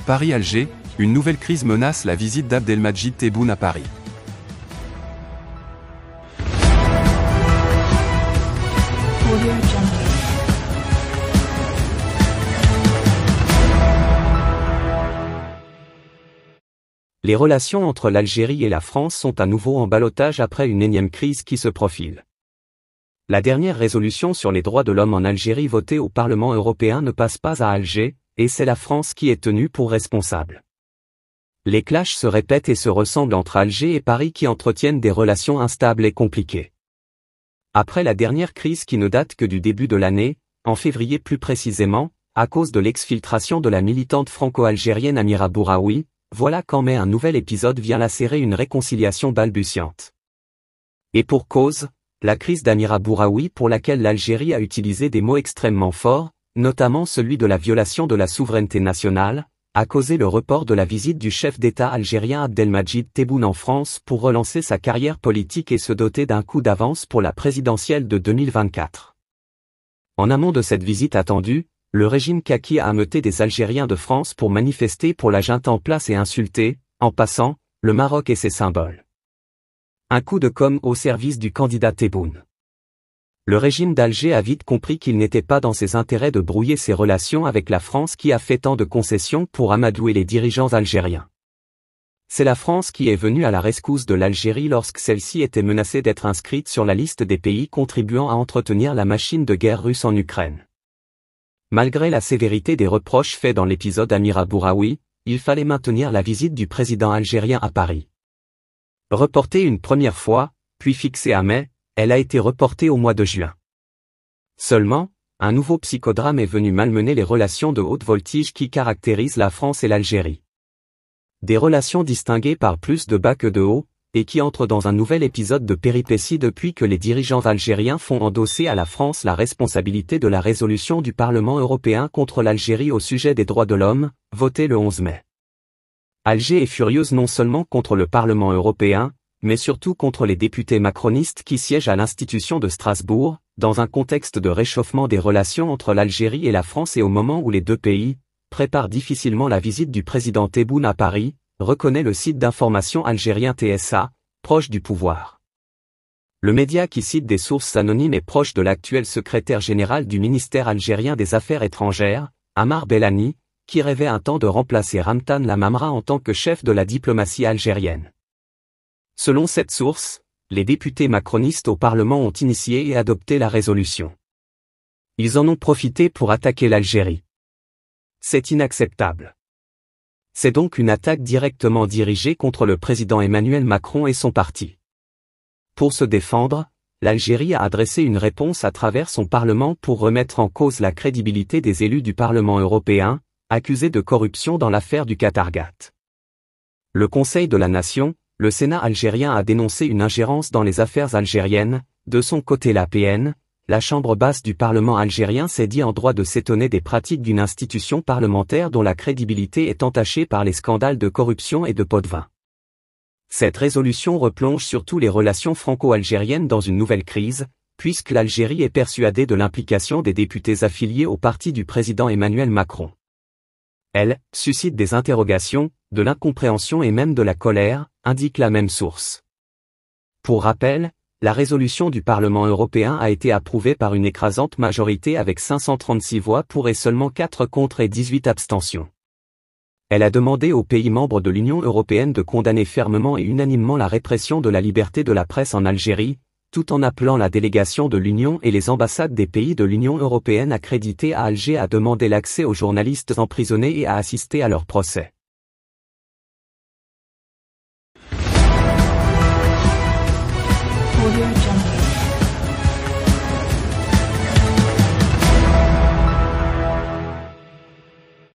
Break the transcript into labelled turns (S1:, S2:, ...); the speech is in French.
S1: Paris-Alger, une nouvelle crise menace la visite d'Abdelmadjid Tebboune à Paris.
S2: Les relations entre l'Algérie et la France sont à nouveau en ballottage après une énième crise qui se profile. La dernière résolution sur les droits de l'homme en Algérie votée au Parlement européen ne passe pas à Alger, et c'est la France qui est tenue pour responsable. Les clashs se répètent et se ressemblent entre Alger et Paris qui entretiennent des relations instables et compliquées. Après la dernière crise qui ne date que du début de l'année, en février plus précisément, à cause de l'exfiltration de la militante franco-algérienne Amira Bouraoui, voilà qu'en mai un nouvel épisode vient lacérer une réconciliation balbutiante. Et pour cause, la crise d'Amira Bouraoui pour laquelle l'Algérie a utilisé des mots extrêmement forts, notamment celui de la violation de la souveraineté nationale, a causé le report de la visite du chef d'État algérien Abdelmadjid Tebboune en France pour relancer sa carrière politique et se doter d'un coup d'avance pour la présidentielle de 2024. En amont de cette visite attendue, le régime kaki a ameuté des Algériens de France pour manifester pour la junte en place et insulter, en passant, le Maroc et ses symboles. Un coup de com' au service du candidat Tebboune. Le régime d'Alger a vite compris qu'il n'était pas dans ses intérêts de brouiller ses relations avec la France qui a fait tant de concessions pour amadouer les dirigeants algériens. C'est la France qui est venue à la rescousse de l'Algérie lorsque celle-ci était menacée d'être inscrite sur la liste des pays contribuant à entretenir la machine de guerre russe en Ukraine. Malgré la sévérité des reproches faits dans l'épisode Amira Bouraoui, il fallait maintenir la visite du président algérien à Paris. Reportée une première fois, puis fixée à mai, elle a été reportée au mois de juin. Seulement, un nouveau psychodrame est venu malmener les relations de haute voltige qui caractérisent la France et l'Algérie. Des relations distinguées par plus de bas que de haut, et qui entrent dans un nouvel épisode de péripéties depuis que les dirigeants algériens font endosser à la France la responsabilité de la résolution du Parlement européen contre l'Algérie au sujet des droits de l'homme, votée le 11 mai. Alger est furieuse non seulement contre le Parlement européen, mais surtout contre les députés macronistes qui siègent à l'institution de Strasbourg, dans un contexte de réchauffement des relations entre l'Algérie et la France et au moment où les deux pays préparent difficilement la visite du président Tebboune à Paris, reconnaît le site d'information algérien TSA, proche du pouvoir. Le média qui cite des sources anonymes et proches de l'actuel secrétaire général du ministère algérien des Affaires étrangères, Amar Bellani, qui rêvait un temps de remplacer Ramtan Lamamra en tant que chef de la diplomatie algérienne. Selon cette source, les députés macronistes au Parlement ont initié et adopté la résolution. Ils en ont profité pour attaquer l'Algérie. C'est inacceptable. C'est donc une attaque directement dirigée contre le président Emmanuel Macron et son parti. Pour se défendre, l'Algérie a adressé une réponse à travers son Parlement pour remettre en cause la crédibilité des élus du Parlement européen, accusés de corruption dans l'affaire du Qatargat. Le Conseil de la Nation, le Sénat algérien a dénoncé une ingérence dans les affaires algériennes. De son côté l'APN, la chambre basse du Parlement algérien s'est dit en droit de s'étonner des pratiques d'une institution parlementaire dont la crédibilité est entachée par les scandales de corruption et de pots-de-vin. Cette résolution replonge surtout les relations franco-algériennes dans une nouvelle crise, puisque l'Algérie est persuadée de l'implication des députés affiliés au parti du président Emmanuel Macron. Elle suscite des interrogations, de l'incompréhension et même de la colère, indique la même source. Pour rappel, la résolution du Parlement européen a été approuvée par une écrasante majorité avec 536 voix pour et seulement 4 contre et 18 abstentions. Elle a demandé aux pays membres de l'Union européenne de condamner fermement et unanimement la répression de la liberté de la presse en Algérie, tout en appelant la délégation de l'Union et les ambassades des pays de l'Union européenne accrédités à Alger à demander l'accès aux journalistes emprisonnés et à assister à leur procès.
S3: Audio